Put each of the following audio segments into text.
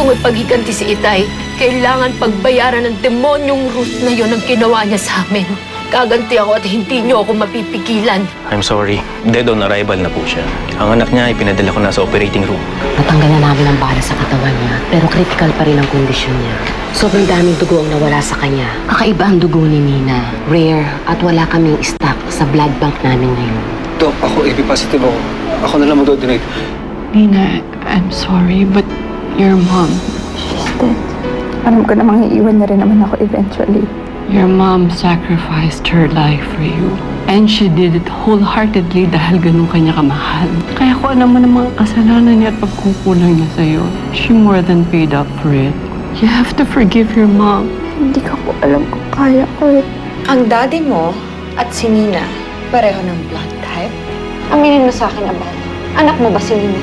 kong ipaghiganti si Itay, kailangan pagbayaran ng demonyong Ruth na yon ang ginawa niya sa amin. Gaganti ako at hindi niyo ako mapipigilan. I'm sorry. Dead on arrival na po siya. Ang anak niya, ipinadala ko na sa operating room. Natanggal na namin ang bala sa katawan niya, pero critical pa rin ang kondisyon niya. Sobrang daming dugo ang nawala sa kanya. Kakaiba ang dugo ni Nina. Rare at wala kaming stock sa blood bank namin ngayon. Dok, ako AB positive ako. Ako na lang mag-donate. Nina, I'm sorry, but your mom... She's dead. Alam ko namang iiwan na rin naman ako eventually. Your mom sacrificed her life for you. And she did it wholeheartedly dahil ganun kanya kamahal. Kaya kung ano man ang mga kasalanan niya at pagkukulang niya sa'yo, she more than paid up for it. You have to forgive your mom. Hindi ko alam kung kaya ko eh. Ang daddy mo at si Nina, pareho ng blood type? Aminin mo sa akin, Abel. Anak mo ba si Nina?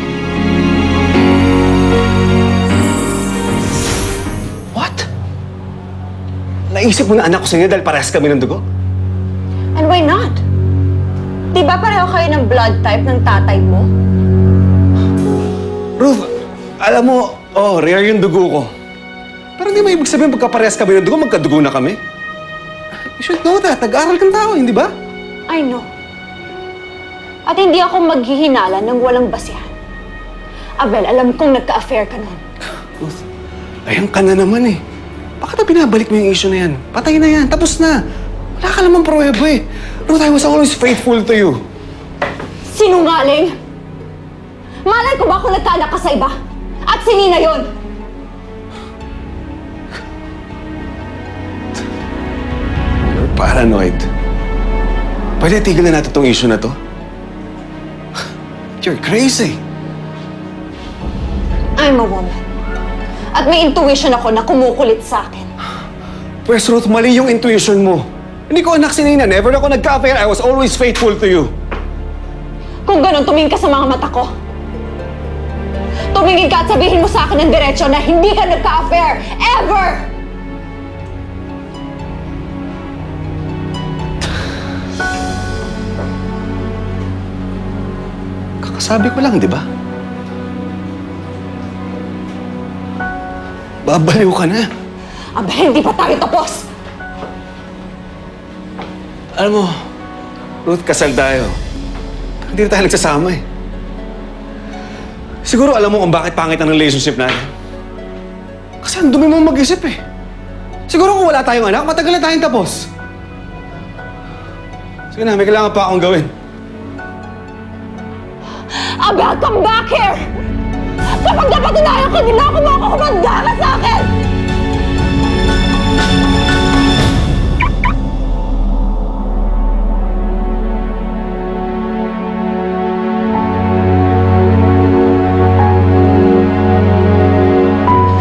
What? Naisip mo na anak ko sa inyo dahil parehas kami ng dugo? And why not? Di ba pareho kayo ng blood type ng tatay mo? Ruth, alam mo, rare yung dugo ko. Pero hindi mo ibig sabihin pagkaparehas kami ng dugo, magkadugo na kami. You should know that. Nag-aaral kang tao, hindi ba? I know. At hindi ako maghihinala ng walang basihan. Abel, alam kong nagka-affair ka nun. Ruth, ayan ka na naman eh. Bakit na pinabalik mo yung issue na yan? Patay na yan. Tapos na. Wala ka namang pruweba eh. Ruth, I was always faithful to you. Sinungaling! Malay ko ba kung nagkaanak ka sa iba? At si Nina yun! You're paranoid. Pwede tigil na natin itong issue na to? You're crazy. I'm a woman. At may intuition ako na kumukulit sa akin. Pwes, Ruth, mali yung intuition mo. Hindi ko anak si Nina. Never ako nagka-affair. I was always faithful to you. Kung ganun, tumingin ka sa mga mata ko. Tumingin ka at sabihin mo sa akin ng diretsyo na hindi ka nagka-affair. Ever! Kakasabi ko lang, di ba? Babaliw ka na. Aba, hindi pa tayo tapos! Alam mo, Ruth, kasal tayo. Hindi na tayo nagsasama eh. Siguro alam mo kung bakit pangit ang relationship natin. Kasi ang dumi mong mag-isip eh. Siguro kung wala tayong anak, matagal na tayong tapos. Sige na, may kailangan pa akong gawin. Abel, come back here! Kapag napatunayan ko, niloko mo ako, kumanda ka sa akin!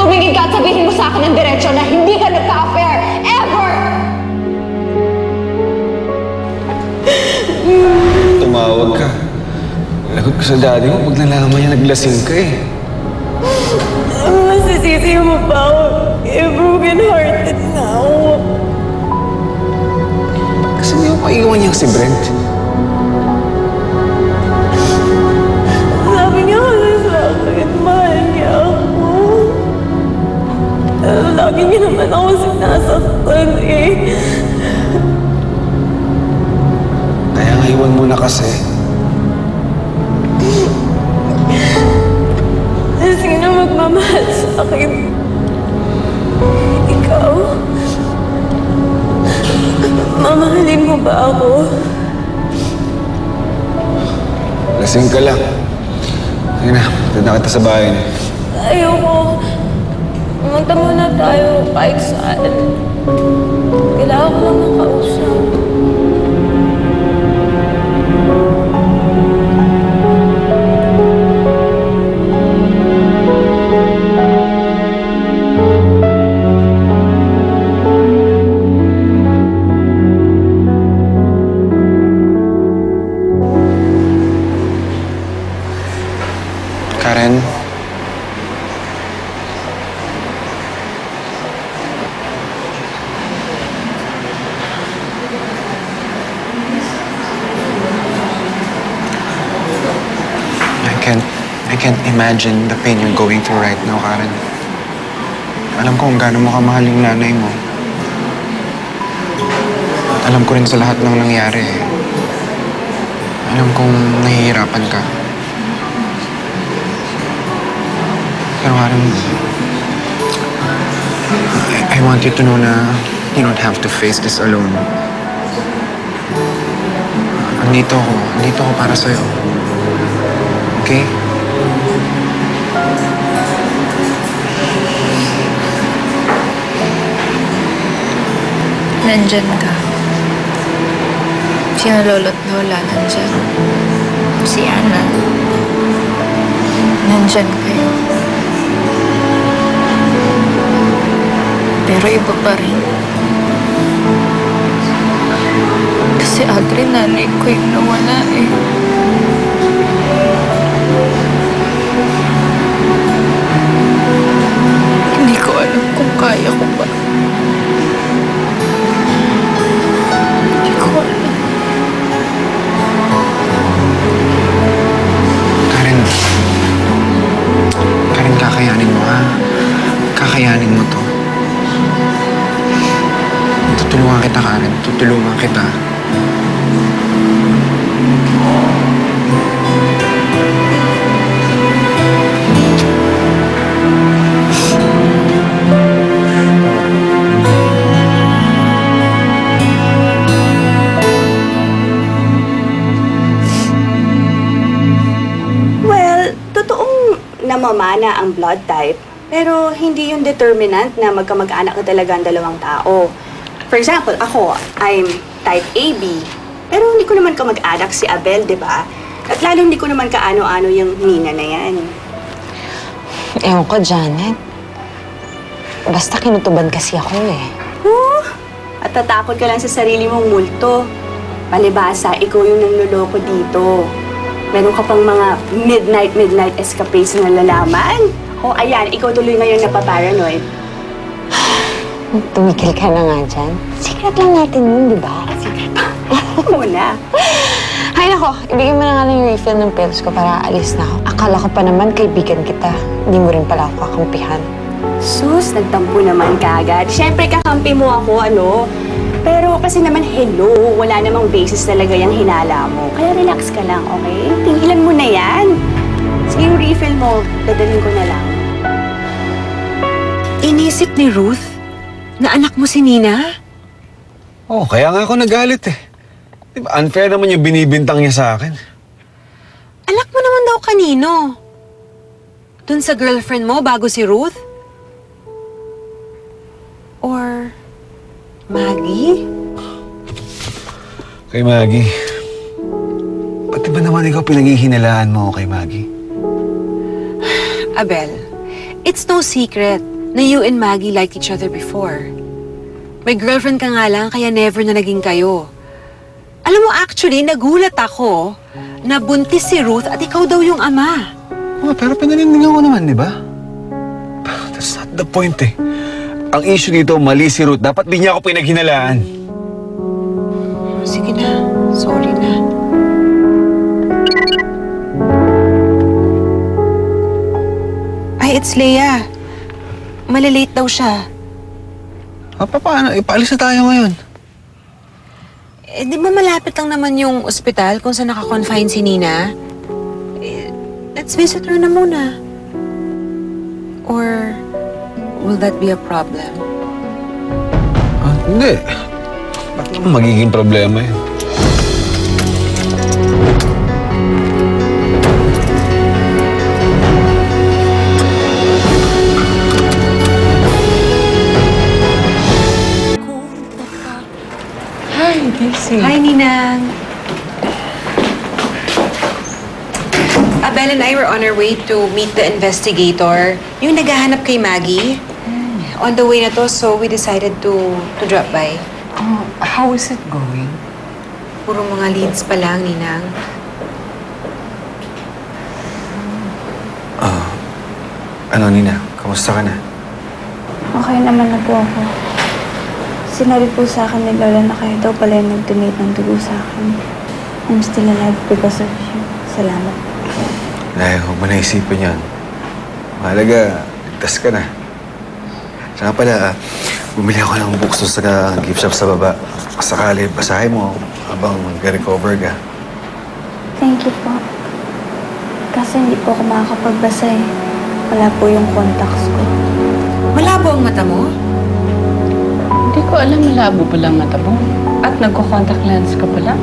Tumingin ka at sabihin mo sa akin ng diretsyo na hindi ka nagka-affair! Ever! Tumawag ka. Lagot ko sa daddy mo pag nalaman niya naglasing ka eh. Masisisi mo pa ako. Broken-hearted na ako. Kasi hindi mo paiwan niyang si Brent. Sabi niya kasi sa akin, mahal niya ako. Pero lagi niya naman ako sinasaktan eh. Kaya nga iwan mo na kasi. Sino magmamahal sa akin? Ikaw? Mamahalin mo ba ako? Lasing ka lang. Sige na, punta na kita sa bahay niya. Ayoko. Pumunta muna tayo kahit saan. Kailangan ko lang makausap. Karen? I can't imagine the pain you're going through right now, Karen. Alam ko kung gaano mo kamahal yung nanay mo. At alam ko rin sa lahat ng nangyari. Alam kong nahihirapan ka. Pero Karen, I want you to know na you don't have to face this alone. Andito ako para sa'yo. Okay? Nandyan ka. Si lolo't lola nandyan. Si Ana. Nandyan kayo. Pero iba pa rin. Kasi Audrey, nanay ko yung nawala eh. Hindi ko alam kung kaya ko ba. Hindi ko alam. Karen, kakayanin mo ha. Kakayanin mo to. Tutulungan kita, Karen. Tutulungan kita. Namamana ang blood type, pero hindi yung determinant na magkamag-anak na talaga ang dalawang tao. For example, ako, I'm type AB, pero hindi ko naman kamag-anak si Abel, di ba? At lalo hindi ko naman kaano-ano yung Nina na yan. Ewan ko, Janet. Basta kinutuban kasi ako eh. At tatakot ka lang sa sarili mong multo. Palibasa, ikaw yung nanloloko dito. Meron ka pang mga midnight escapades na lalaman. O ayan, ikaw tuloy ngayon napaparanoid. Tumikil ka na nga dyan. Secret lang natin yun, di ba? Secret pa. Muna. Ay nako, ibigay mo na nga lang yung refill ng pills ko para alis na ako. Akala ko pa naman kaibigan kita. Hindi mo rin pala ako kakampihan. Sus, nagtampo naman ka agad. Siyempre, kakampi mo ako, ano? Pero kasi naman, hello, wala namang basis talaga yung hinala mo. Kaya relax ka lang, okay? Tingilan mo na yan. Sige, yung refill mo, dadalhin ko na lang. Inisip ni Ruth na anak mo si Nina? Oh, kaya nga ako nagalit eh. Diba, unfair naman yung binibintang niya sa akin. Anak mo naman daw kanino? Dun sa girlfriend mo bago si Ruth? Or Maggie? Kay Maggie. Pati ba naman ikaw pinaghihinalaan mo kay Maggie? Abel, it's no secret na you and Maggie liked each other before. May girlfriend ka nga lang kaya never na naging kayo. Alam mo, actually, nagulat ako na buntis si Ruth at ikaw daw yung ama. Oh, pero pinanindigan ko naman, di ba? That's not the point eh. Ang issue dito, mali si Ruth. Dapat di niya ako pinaghinalaan. Sige na. Sorry na. Ay, it's Leia. Malilate daw siya. Paano? Ipaalis na tayo ngayon. Eh, di ba malapit lang naman yung ospital kung saan nakakonfine si Nina? Eh, let's visit her na muna. Or will that be a problem? Hindi. Ba't naman magiging problema yun? Hi, Daisy. Hi, Ninang. Abel and I were on our way to meet the investigator. Yung naghahanap kay Maggie. On the way na to, so we decided to drop by. Oh, how is it going? Puro mga leads pa lang, Ninang. Ano, Nina? Kamusta ka na? Okay naman na po ako. Sinabi po sa akin ni Lola na kayo daw pala yung nag-donate ng dugo sa akin. I'm still alive because of you. Salamat. Nay, huwag mo na isipin yan. Mahalaga, ligtas ka na. Saka pala, bumili ako ng books doon sa gift shop sa baba. Sakali, basahin mo habang mag-recover ka. Thank you po. Kasi hindi po ako makakapagbasa eh. Wala po yung contacts ko. Malabo ang mata mo? Hindi ko alam malabo pala ang mata mo. At nagko-contact lens ka pala.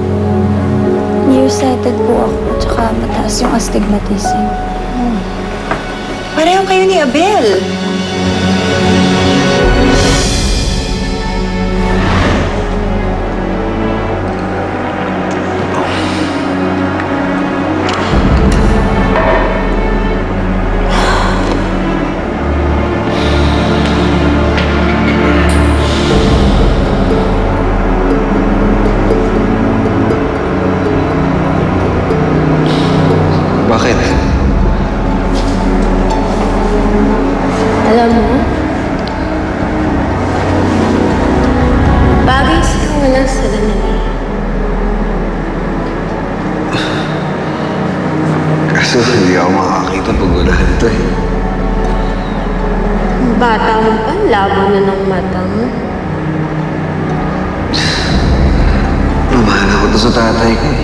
Nearsighted po ako, tsaka mataas yung astigmatism. Pareho kayo ni Abel. Bakit? Alam mo, bagay sa'yo walang salamin. Kaso hindi ako makakakita pag wala dito eh. Bata mo pa, labo na ng mata mo. Mamahan ako to sa tatay ko eh.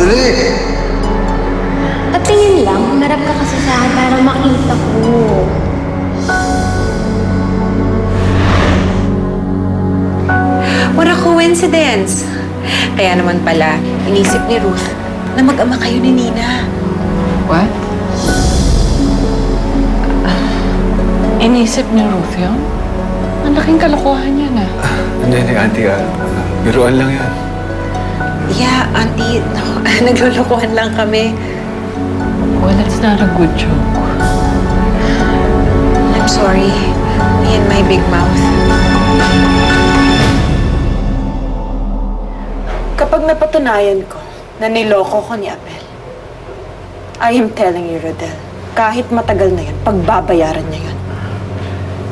Dali! Patingin lang, marap ka kasi sa akin para makita ko. What a coincidence! Kaya naman pala, inisip ni Ruth na mag-ama kayo ni Nina. What? Inisip ni Ruth yun? Ang laking kalokohan yan ah. Hindi, auntie. Biruan lang yan. Yeah, Auntie. No, naglulukuhan lang kami. Well, it's not a good joke. I'm sorry. Me and my big mouth. Kapag napatunayan ko na niloko ko ni Abel, I am telling you, Rodel, kahit matagal na yan, pagbabayaran niya yun.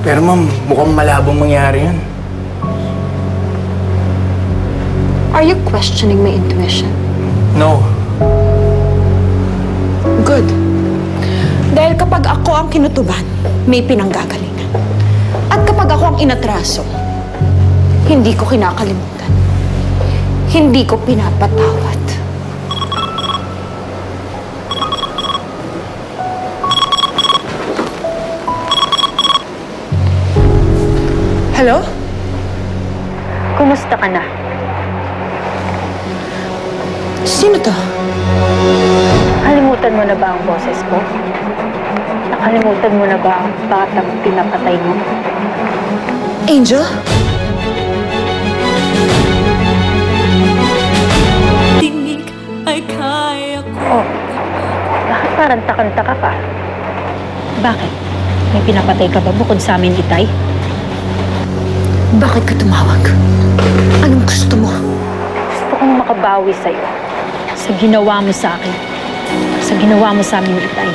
Pero ma'am, mukhang malabong mangyari yun. Are you questioning my intuition? No. Good. Dahil kapag ako ang kinutuban, may pinanggagalingan. At kapag ako ang inatraso, hindi ko kinakalimutan. Hindi ko pinapatawad. Hello? Kumusta ka na? Sino to? Nakalimutan mo na ba ang boses ko? Nakalimutan mo na ba ang batang pinapatay mo? Angel? Oh, bakit parang takang-taka ka? Bakit? May pinapatay ka ba bukod sa amin, Itay? Bakit ka tumawag? Anong gusto mo? Gusto kong makabawi sa'yo. Sa ginawa mo sa akin. Sa ginawa mo sa amin, Itay.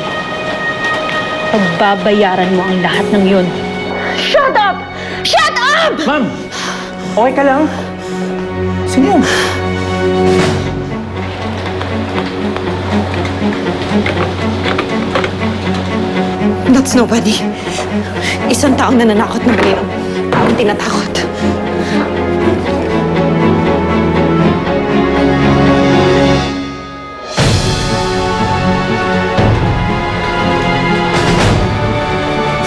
Pagbabayaran mo ang lahat ng yun. Shut up! Shut up! Ma'am! Okay ka lang? Sino yun? That's nobody. Isang taong nananakot na mali ang taong tinatakot.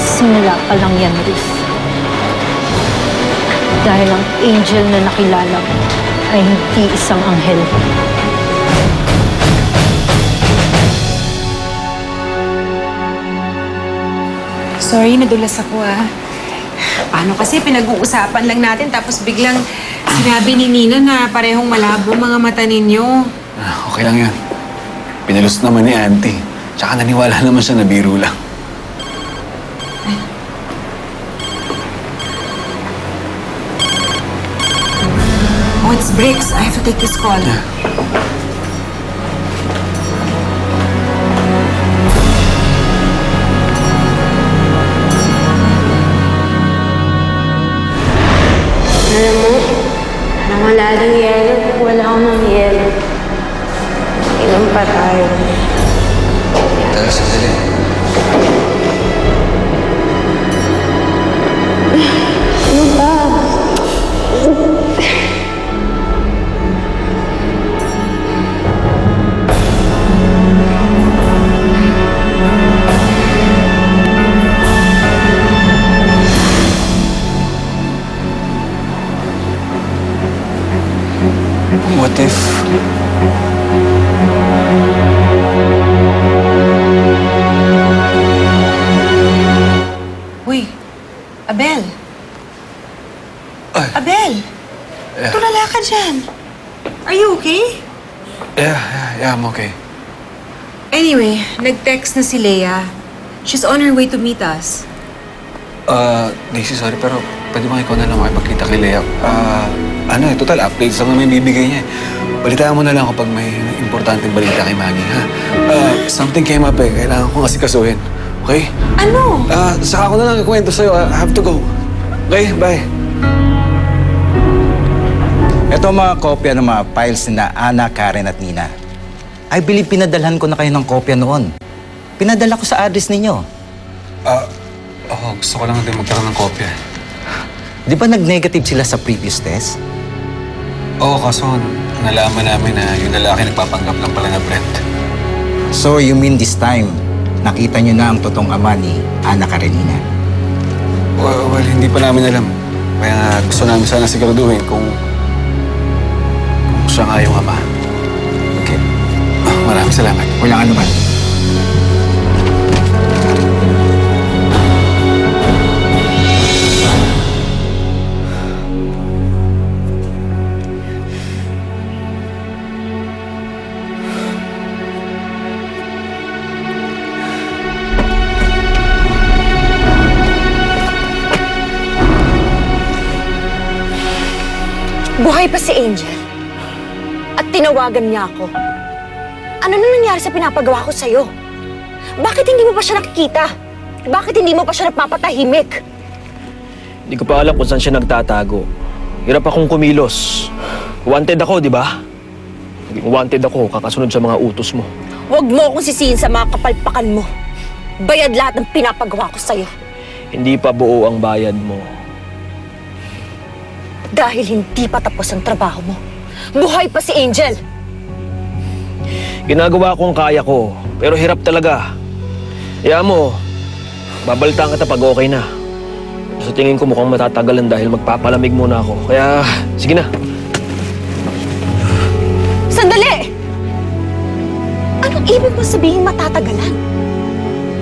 Simula pa lang yan, Ruth. Dahil ang angel na nakilala ko ay hindi isang anghel. Sorry, nadulas ako ah. Paano kasi pinag-uusapan lang natin tapos biglang sinabi ni Nina na parehong malabo mga mata ninyo. Okay lang yan. Pinalus naman ni auntie. Tsaka naniwala naman siya na biro lang. Oh, it's Briggs. I have to take this call. Alam mo, nang wala ng yelo, wala akong ng yelo. Inom pa tayo. Sandali. What if... Uy, Abel. Ay. Abel! Yeah. Tulala ka dyan. Are you okay? Yeah, I'm okay. Anyway, nag-text na si Leia. She's on her way to meet us. Daisy, sorry, pero pwede ba ikaw na lang makipagkita kay Lea? Total, updates lang naman yung bibigay niya. Balitaan mo na lang kapag may importanteng balita kay Maggie, ha? Something came up eh. Kailangan ko kasi kasuhin. Okay? Ano? Saka ko na lang ikwento sa'yo. I have to go. Okay, bye. Ito mga kopya ng mga files na Ana, Karen at Nina. I believe pinadalhan ko na kayo ng kopya noon. Pinadala ko sa address ninyo. Gusto ko lang din magkaroon ng kopya. Di ba nag-negative sila sa previous test? Oo, kaso nalaman namin na yung lalaki nagpapanggap lang pala na Brent. So you mean this time, nakita nyo na ang totoong ama ni Ana Karenina? Well, hindi pa namin alam. Kaya gusto namin sana siguraduhin kung siya nga yung ama. Okay. Maraming salamat. Walang anuman. Buhay pa si Angel. At tinawagan niya ako. Ano na nangyari sa pinapagawa ko sa'yo? Bakit hindi mo pa siya nakikita? Bakit hindi mo pa siya napapatahimik? Hindi ko pa alam kung saan siya nagtatago. Hirap akong kumilos. Wanted ako, di ba? Naging wanted ako, kakasunod sa mga utos mo. Huwag mo akong sisihin sa mga kapalpakan mo. Bayad lahat ng pinapagawa ko sa'yo. Hindi pa buo ang bayad mo. Dahil hindi pa tapos ang trabaho mo. Buhay pa si Angel! Ginagawa ko ang kaya ko, pero hirap talaga. Kaya mo, babalitaan kita pag okay na. Sa tingin ko mukhang matatagalan dahil magpapalamig muna ako. Kaya, sige na. Sandali! Anong ibig mo sabihin matatagalan?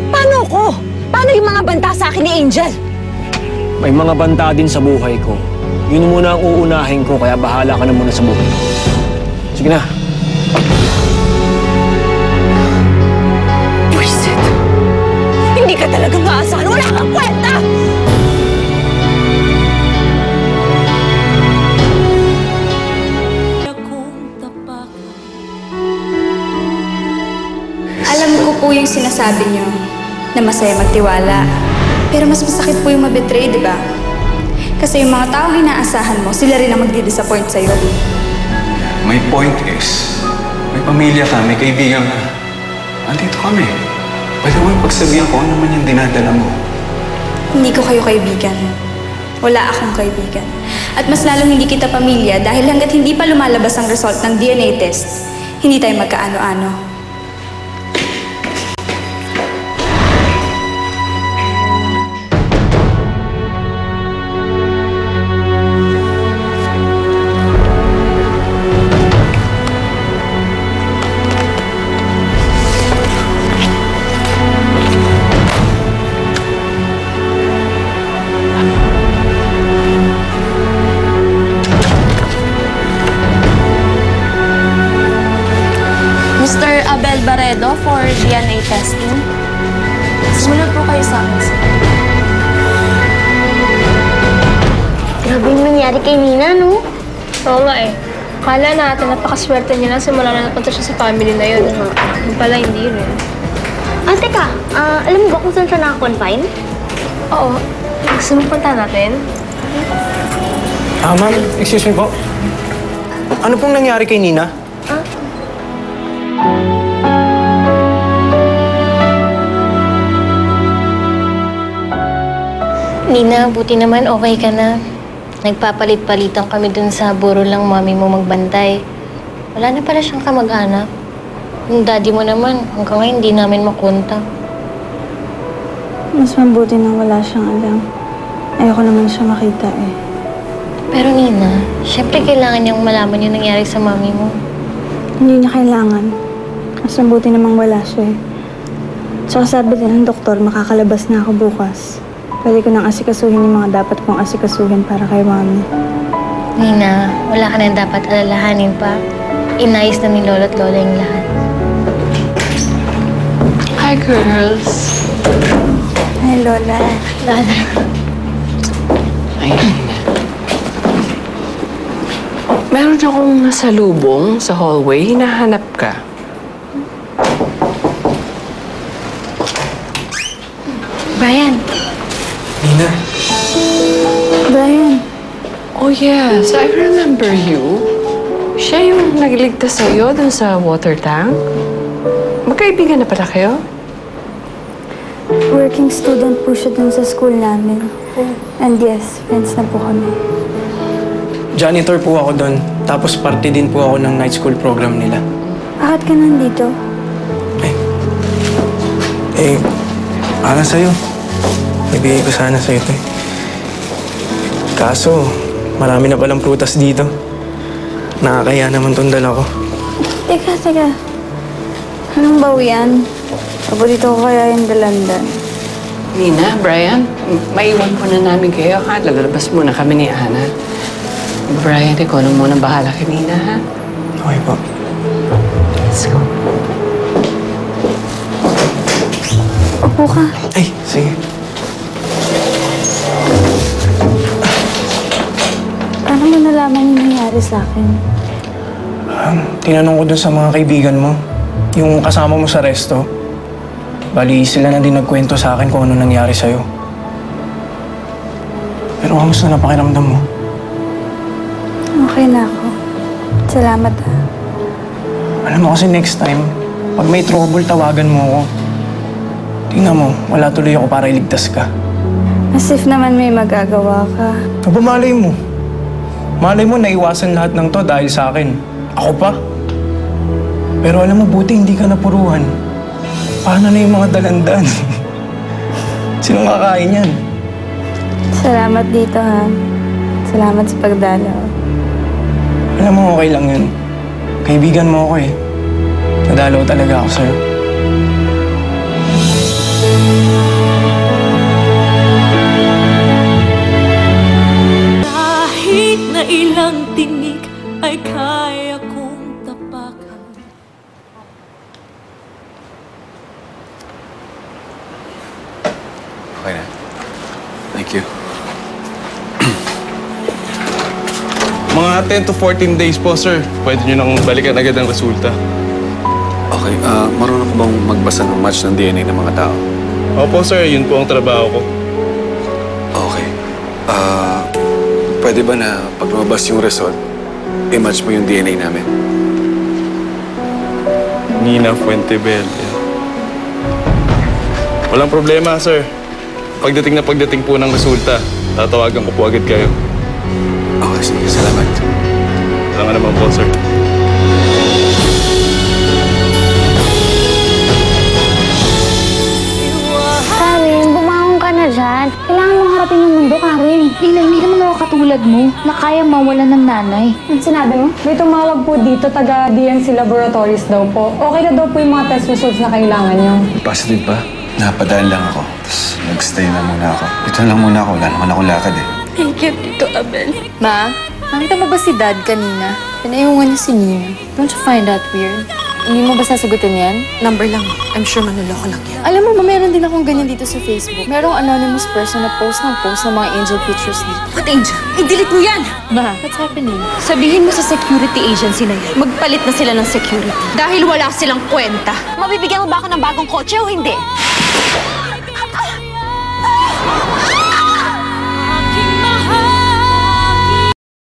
Paano ako? Paano yung mga banta sa akin ni Angel? May mga banta din sa buhay ko. Yun muna ang uunahin ko, kaya bahala ka na muna sa buhay ko. Sige na. Buisit! Hindi ka talaga maasahan. Wala kang kwenta! Alam ko po yung sinasabi niyo na masaya magtiwala. Pero mas masakit po yung mabetray, di ba? Kasi yung mga taong inaasahan mo, sila rin ang magdi-disappoint sa'yo. My point is, may pamilya ka, may kaibigan ka. Andito kami. Pwede mo yung pagsabihan ko ano naman yung dinadala mo. Hindi ko kayo kaibigan. Wala akong kaibigan. At mas lalong hindi kita pamilya dahil hanggat hindi pa lumalabas ang result ng DNA test, hindi tayo magkaano-ano. Mr. Abel Barredo for DNA testing. Sumunod po kayo sa akin, sir. Grabe yung nangyari kay Nina, no? Oo nga eh. Kala natin napakaswerte niya na simula na napunta siya sa family na yun. Yung pala hindi rin. Teka. Alam mo ba kung saan siya naka-confine? Oo. Gusto mo punta natin? Ma'am, excuse me po. Ano pong nangyari kay Nina? Nina, buti naman okay ka na. Nagpapalit-palitan kami dun sa buro lang mami mo magbantay. Wala na pala siyang kamag-anak. Yung daddy mo naman, hanggang ngayon hindi namin makontak. Mas mabuti nang wala siyang alam. Ayoko naman siya makita eh. Pero Nina, syempre kailangan niyang malaman yung nangyari sa mami mo. Hindi niya kailangan. Mas mabuti namang wala siya eh. Tsaka sabi din ng doktor, makakalabas na ako bukas. Pwede ko nang asikasuhin yung mga dapat kong asikasuhin para kay mami. Nina, wala ka na dapat alalahanin pa. Inayos na ni Lolo at Lola yung lahat. Hi, girls. Hi, Lola. Lola. Ay, Nina. Meron akong nasalubong sa hallway. Hinahanap ka. Brian. Nina. Brian. Oh yes, I remember you. Siya yung nagliligtas sa'yo dun sa water tank. Magkaibigan na pala kayo? Working student po siya dun sa school namin. And yes, friends na po kami. Janitor po ako doon. Tapos parte din po ako ng night school program nila. Bakit ka nandito? Para sa'yo. Ibigay ko sana sa'yo ito eh. Kaso, marami na palang prutas dito. Nakakaya naman tong dala ko. Teka. Anong bawian? Paborito ko kaya yung dalandan. Nina, Brian, maiwan po na namin kayo, ha? Lalabas muna kami ni Ana. Brian, ikaw na muna bahala kay Nina, ha? Okay po. Let's go. Upo ka. Ay, sige. Paano mo nalaman yung nangyari sa akin? Tinanong ko dun sa mga kaibigan mo. Yung kasama mo sa resto. Bali, sila na din nagkwento sa akin kung ano nangyari sa'yo. Pero kamusta na pakiramdam mo? Okay na ako. Salamat ah. Alam mo kasi next time, pag may trouble, tawagan mo ako. Tingnan mo, wala tuloy ako para iligtas ka. As if naman may magagawa ka. Aba, malay mo. Malay mo, naiwasan lahat ng to dahil sa akin. Ako pa. Pero alam mo, buti hindi ka napuruhan. Paano na yung mga dalandan? Sinong kakain yan? Salamat dito ha. Salamat sa pagdalaw. Alam mo, okay lang yun. Kaibigan mo ako eh. Nadalaw talaga ako sa'yo. Kahit na ilang tinik ay kaya kong tapakan. Okay na. Thank you. Mga 10 to 14 days po, sir. Pwede nyo nang balikan agad ang resulta. Okay, marunong ko bang magbasa ng match ng DNA ng mga tao? Opo, sir. Yun po ang trabaho ko. Okay. Pwede ba na pag lumabas yung result, i-match mo yung DNA namin? Nina Fuentebelle. Walang problema, sir. Pagdating po ng resulta, tatawagan ko po agad kayo. Okay, sige. Salamat. Wala nga naman po, sir. Karen, bumangon ka na dyan. Kailangan mong harapin yung mundo, Karen. Hindi naman ako katulad mo na kaya mawalan ng nanay. Ano sinabi mo? May tumawag po dito, taga DNC Laboratories daw po. Okay na daw po yung mga test results na kailangan niyo. Positive pa? Napadaan lang ako. Tapos nag-stay na muna ako. Ito lang muna ako. Wala naman akong lakad eh. Thank you, Tito Abel. Ma, nakita mo ba si Dad kanina? Pinayungan niya si Nina. Don't you find that weird? Hindi mo ba sasagutin yan? Number lang. I'm sure manuloko lang yan. Alam mo ba, meron din akong ganyan dito sa Facebook. Merong anonymous person na post ng mga angel pictures dito. What angel? I-delete mo yan! Ma, what's happening? Sabihin mo sa security agency na yan, magpalit na sila ng security. Dahil wala silang kwenta. Mabibigyan mo ba ako ng bagong kotse o hindi?